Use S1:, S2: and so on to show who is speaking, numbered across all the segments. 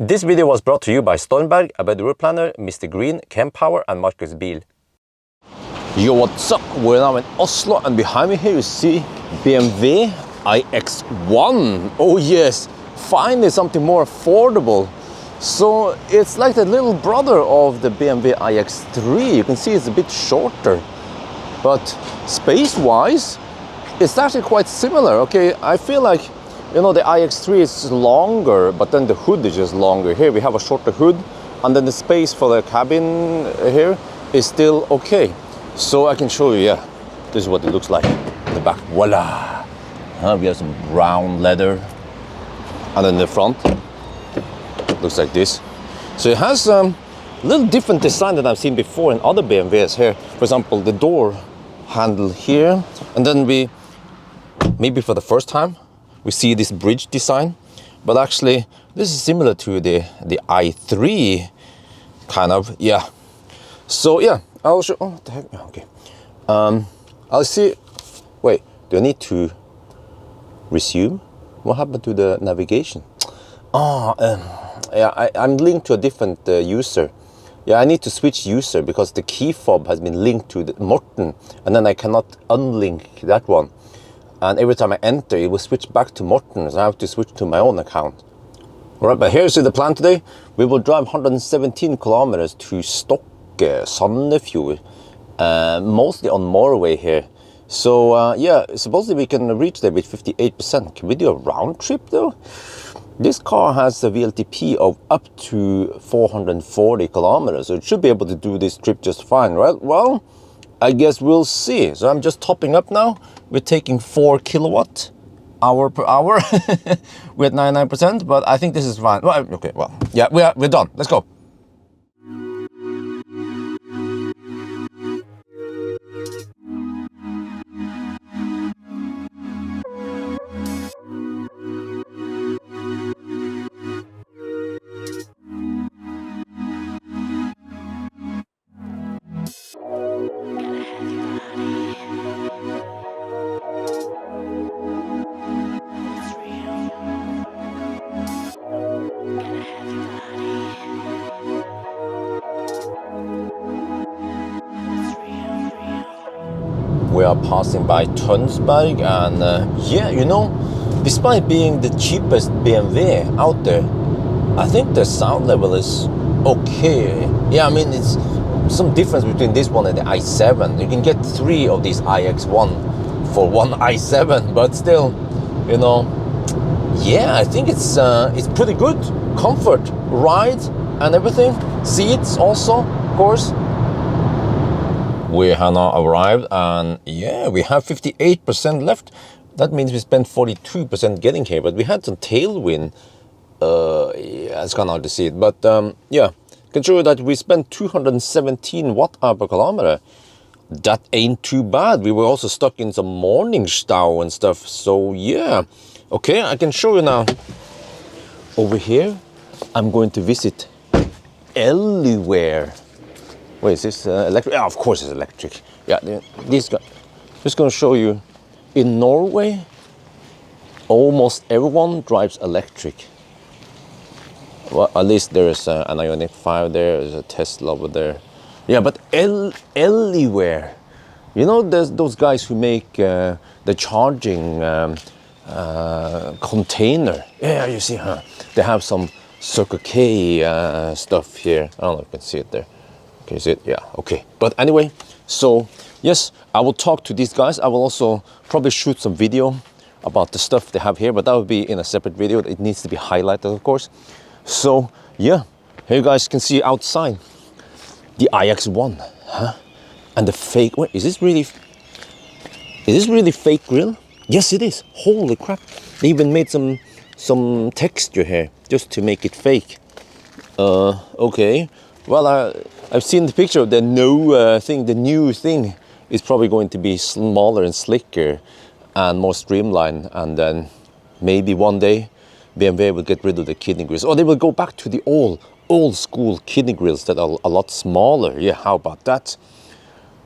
S1: This video was brought to you by Stormberg, a better route planner, MisterGreen, Kempower and Markus Bil. Yo, what's up? We're now in Oslo and behind me here you see BMW iX1. Oh yes, finally something more affordable. So it's like the little brother of the BMW iX3. You can see it's a bit shorter, but space-wise, it's actually quite similar. Okay, I feel like, you know, the iX3 is longer, but then the hood is just longer. Here we have a shorter hood, and then the space for the cabin here is still okay. So I can show you, yeah, this is what it looks like in the back. Voila! We have some brown leather, and then the front looks like this. So it has a little different design than I've seen before in other BMWs here. For example, the door handle here, and then maybe for the first time, we see this bridge design, but actually this is similar to the i3 kind of, yeah. So yeah, I'll show, oh, what the heck, okay. I'll see, wait, do I need to resume? What happened to the navigation? Yeah, I'm linked to a different user. Yeah, I need to switch user because the key fob has been linked to the Morten, and then I cannot unlink that one. And every time I enter, it will switch back to Morten, so I have to switch to my own account. All right, but here's the plan today. We will drive 117 kilometers to Stokke, Sandefjord, mostly on motorway here. So yeah, supposedly we can reach there with 58%. Can we do a round trip though? This car has a VLTP of up to 440 kilometers, so it should be able to do this trip just fine, right? Well, I guess we'll see. So I'm just topping up now. We're taking 4 kilowatt hour per hour. We're at 99%, but I think this is fine. Well, okay, well, yeah, we're done. Let's go. We are passing by Tønsberg, and yeah, you know, despite being the cheapest BMW out there, I think the sound level is okay. Yeah, I mean, it's some difference between this one and the i7. You can get 3 of these iX1 for one i7, but still, you know, yeah, I think it's pretty good. Comfort, ride, and everything. Seats also, of course. We have now arrived, and yeah, we have 58% left. That means we spent 42% getting here, but we had some tailwind. Yeah, it's kind of hard to see it, but yeah, can show you that we spent 217 watt-hour per kilometer. That ain't too bad. We were also stuck in some morning stau and stuff, so yeah. Okay, I can show you now. Over here, I'm going to visit Elywhere. Wait, is this electric? Yeah, of course it's electric. Yeah, this guy. Just gonna show you. In Norway, almost everyone drives electric. Well, at least there is an Ioniq 5 there. There's a Tesla over there. Yeah, but Elywhere. You know, there's those guys who make the charging container. Yeah, you see, huh? They have some Circle K stuff here. I don't know if you can see it there. Can you see it? Yeah, okay. But anyway, so yes, I will talk to these guys. I will also probably shoot some video about the stuff they have here, but that will be in a separate video. It needs to be highlighted, of course. So yeah, here you guys can see outside the iX1, huh? And the fake. Wait, is this really fake grill? Yes, it is. Holy crap! They even made some texture here just to make it fake. Okay. Well, I've seen the picture of the new thing. The new thing is probably going to be smaller and slicker and more streamlined. And then maybe one day BMW will get rid of the kidney grills, or they will go back to the old school kidney grills that are a lot smaller. Yeah, how about that?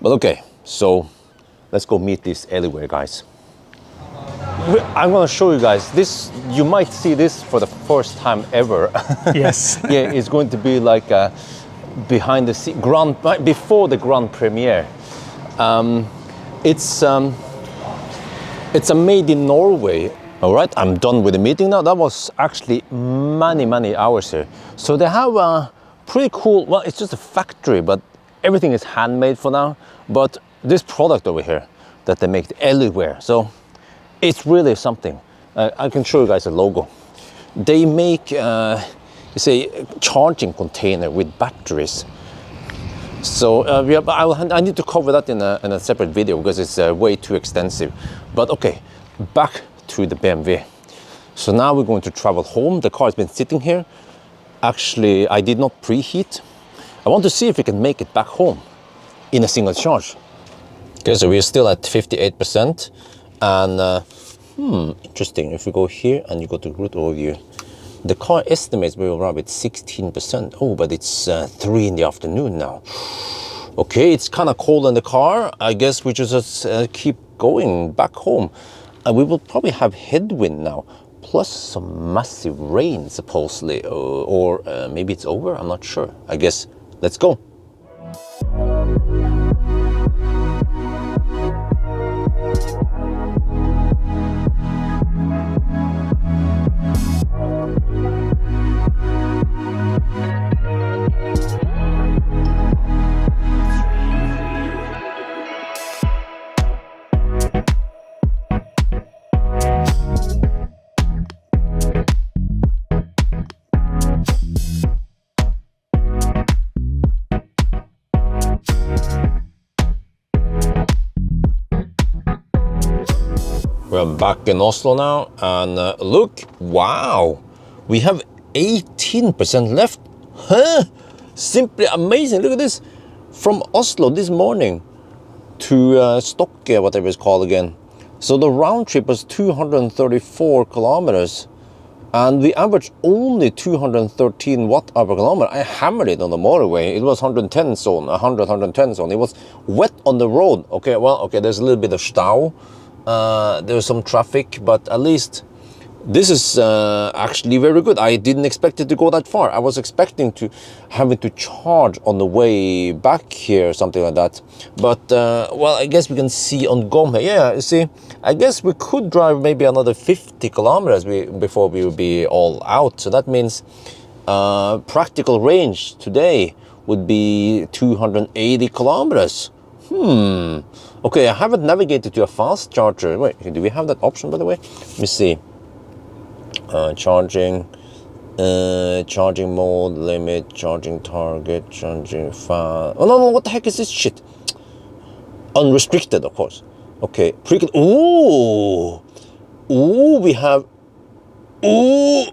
S1: But okay, so let's go meet this Elywhere guys. I'm gonna show you guys this. You might see this for the first time ever.
S2: Yes.
S1: Yeah, it's going to be like a behind the scene before the grand premiere. It's a made in Norway. All right, I'm done with the meeting now. That was actually many hours here. So they have a pretty cool, well, it's just a factory, but everything is handmade for now. But this product over here that they make, the Elywhere, so it's really something. I can show you guys a logo. They make, it's a charging container with batteries. So I need to cover that in a separate video because it's way too extensive. But okay, back to the BMW. So now we're going to travel home. The car has been sitting here. Actually, I did not preheat. I want to see if we can make it back home in a single charge. Okay, so we're still at 58%. And interesting, if we go here and you go to route overview, the car estimates we will arrive at 16%. Oh, but it's 3 in the afternoon now. Okay, it's kind of cold in the car. I guess we just keep going back home. And we will probably have headwind now, plus some massive rain supposedly, or maybe it's over, I'm not sure. I guess, let's go. We're back in Oslo now, and look, wow, we have 18% left. Huh? Simply amazing. Look at this. From Oslo this morning to Stokke, whatever it's called again. So the round trip was 234 kilometers, and we averaged only 213 watt-hour per kilometer. I hammered it on the motorway. It was 110 zone, 110 zone. It was wet on the road. Okay, well, okay, there's a little bit of stau. There's some traffic, but at least this is actually very good. I didn't expect it to go that far. I was expecting to having to charge on the way back here, something like that. But well, I guess we can see on GOM here. Yeah, you see, I guess we could drive maybe another 50 kilometers before we will be all out. So that means practical range today would be 280 kilometers. Okay, I haven't navigated to a fast charger. Wait, do we have that option, by the way? Let me see. Charging mode, limit, charging target, charging fast. Oh, no, what the heck is this shit? Unrestricted, of course. Okay, ooh, we have, ooh.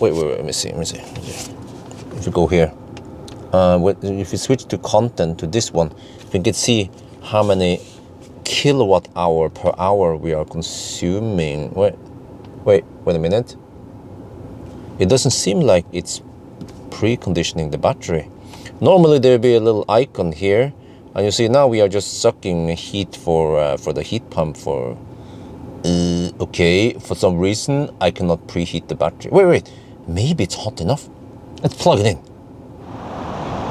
S1: Wait, let me see. If you go here, if you switch to content to this one, you can see how many kilowatt hour per hour we are consuming. Wait a minute. It doesn't seem like it's preconditioning the battery. Normally there'll be a little icon here, and you see now we are just sucking heat for the heat pump for. Okay, for some reason I cannot preheat the battery. Wait, maybe it's hot enough. Let's plug it in.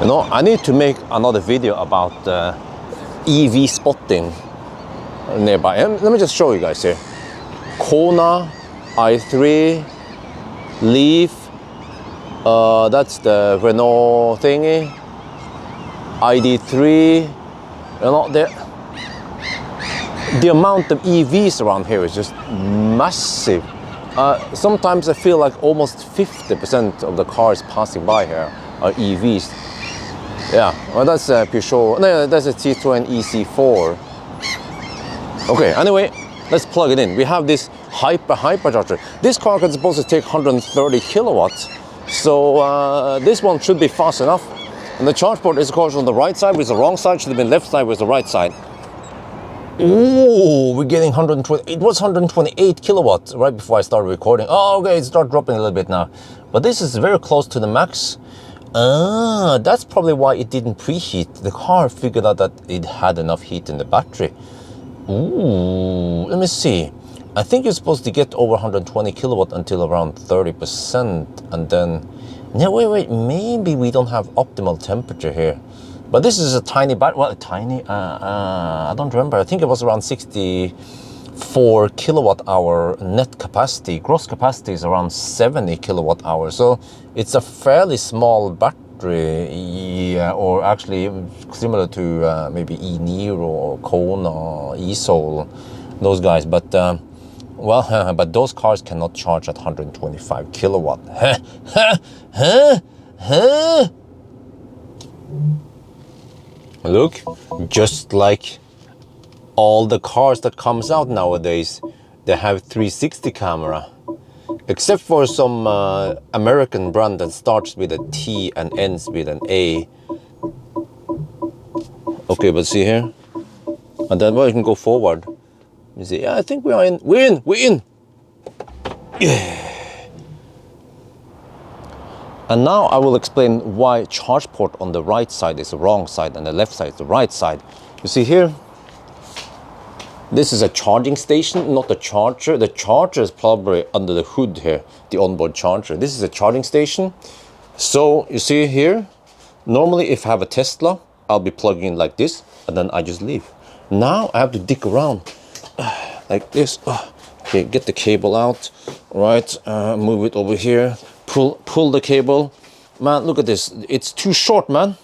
S1: You know, I need to make another video about EV spotting nearby. Let me just show you guys here. Kona, i3, Leaf, that's the Renault thingy, ID3, you know, the amount of EVs around here is just massive. Sometimes I feel like almost 50% of the cars passing by here are EVs. Yeah, well, that's a Peugeot. No, that's a Citroën EC4. Okay, anyway, let's plug it in. We have this hypercharger. This car can supposed to take 130 kilowatts, so this one should be fast enough. And the charge port is, of course, on the right side, with the wrong side. Should have been left side, with the right side. Ooh, we're getting 120. It was 128 kilowatts right before I started recording. Oh, okay, it started dropping a little bit now, but this is very close to the max. That's probably why it didn't preheat. The car figured out that it had enough heat in the battery. Ooh, let me see. I think you're supposed to get over 120 kilowatt until around 30%, and then, no, wait, maybe we don't have optimal temperature here. But this is a tiny battery, well, tiny, I don't remember. I think it was around 64 kilowatt hour net capacity. Gross capacity is around 70 kilowatt hours. So it's a fairly small battery, yeah, or actually similar to maybe e-Niro or Kona, e-Sol, those guys. But well, but those cars cannot charge at 125 kilowatt. Look, just like all the cars that comes out nowadays, they have 360 camera. Except for some American brand that starts with a T and ends with an A. Okay, but see here? And then well, you can go forward. You see, yeah, I think we are in. We're in! Yeah. And now I will explain why charge port on the right side is the wrong side and the left side is the right side. You see here, this is a charging station, not a charger. The charger is probably under the hood here, the onboard charger. This is a charging station. So you see here, normally if I have a Tesla, I'll be plugging in like this and then I just leave. Now I have to dig around like this. Okay, get the cable out, right? Move it over here. Pull the cable. Man, look at this. It's too short, man.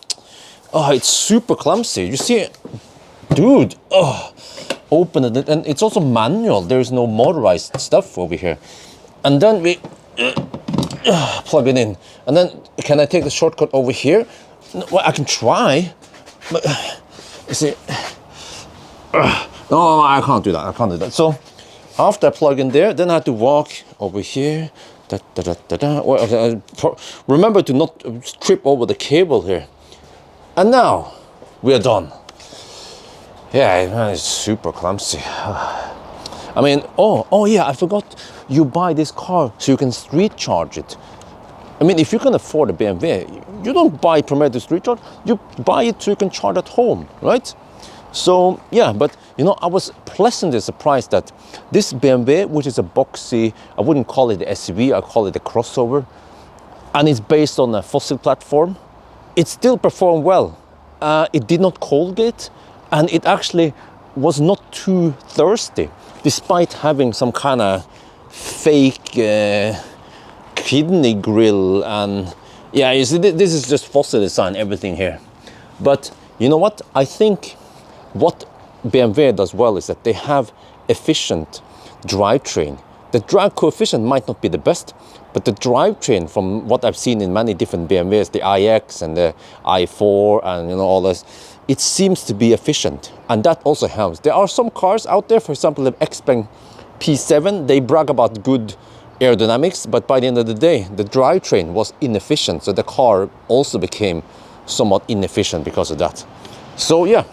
S1: Oh, it's super clumsy. You see it? Dude, oh, open it. And it's also manual. There is no motorized stuff over here. And then we plug it in. And then, can I take the shortcut over here? Well, I can try. But, you see? No, I can't do that. I can't do that. So, after I plug in there, then I have to walk over here. Well, remember to not trip over the cable here. And now we are done. Yeah, it's super clumsy. I mean, oh yeah, I forgot. You buy this car so you can street charge it. I mean, if you can afford a BMW, you don't buy primarily to street charge. You buy it so you can charge at home, right? So yeah, but you know, I was pleasantly surprised that this BMW, which is a boxy, I wouldn't call it the SUV, I call it a crossover, and it's based on a fossil platform, it still performed well. It did not coldgate, and it actually was not too thirsty, despite having some kind of fake kidney grill. And yeah, you see, this is just fossil design, everything here. But you know what? I think what BMW does well is that they have efficient drivetrain. The drive coefficient might not be the best, but the drivetrain, from what I've seen in many different BMWs, the iX and the i4 and you know all this, it seems to be efficient, and that also helps. There are some cars out there, for example, the Xpeng P7, they brag about good aerodynamics, but by the end of the day, the drivetrain was inefficient, so the car also became somewhat inefficient because of that. So yeah,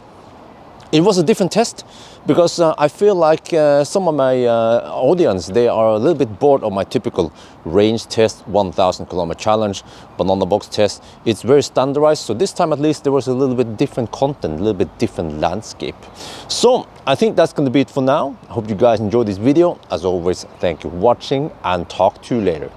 S1: it was a different test, because I feel like some of my audience, they are a little bit bored of my typical range test, 1,000 kilometer challenge, banana box test. It's very standardized, so this time at least there was a little bit different content, a little bit different landscape. So I think that's going to be it for now. I hope you guys enjoyed this video. As always, thank you for watching, and talk to you later.